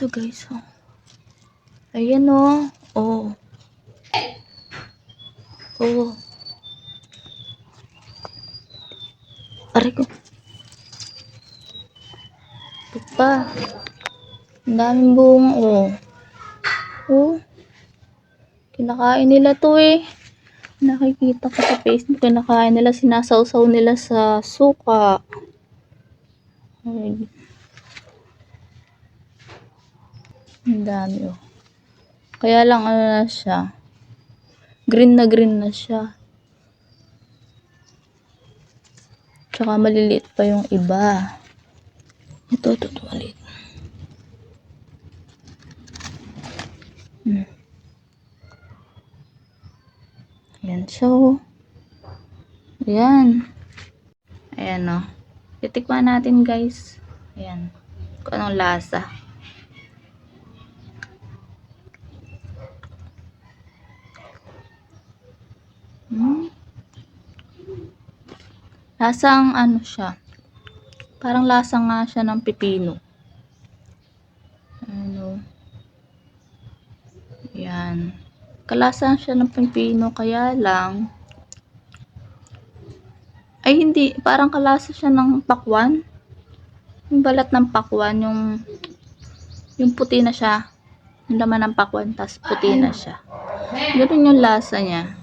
Ito guys, oh. Ayan, oh. Oh. Oh. Aray ko. Ito pa. Ang daming bunga, oh. Oh. Kinakain nila to, eh. Nakikita ko sa Facebook, kinakain nila, sinasawsaw nila sa suka. Ay. Ang dami, oh. Kaya lang, ano na siya. Green na siya. Tsaka maliliit pa yung iba. Ito maliit. Ayan siya, oh. Ayan. Ayan, oh. Titikman natin, guys. Ayan. Kung anong lasa. Lasang ano siya. Parang lasa nga siya ng pipino. Ano. Ayan. Kalasa siya ng pipino, kaya lang ay hindi, parang kalasa siya ng pakwan. Yung balat ng pakwan, yung puti na siya. Yung laman ng pakwan, tas puti na siya. Ganun yung lasa niya.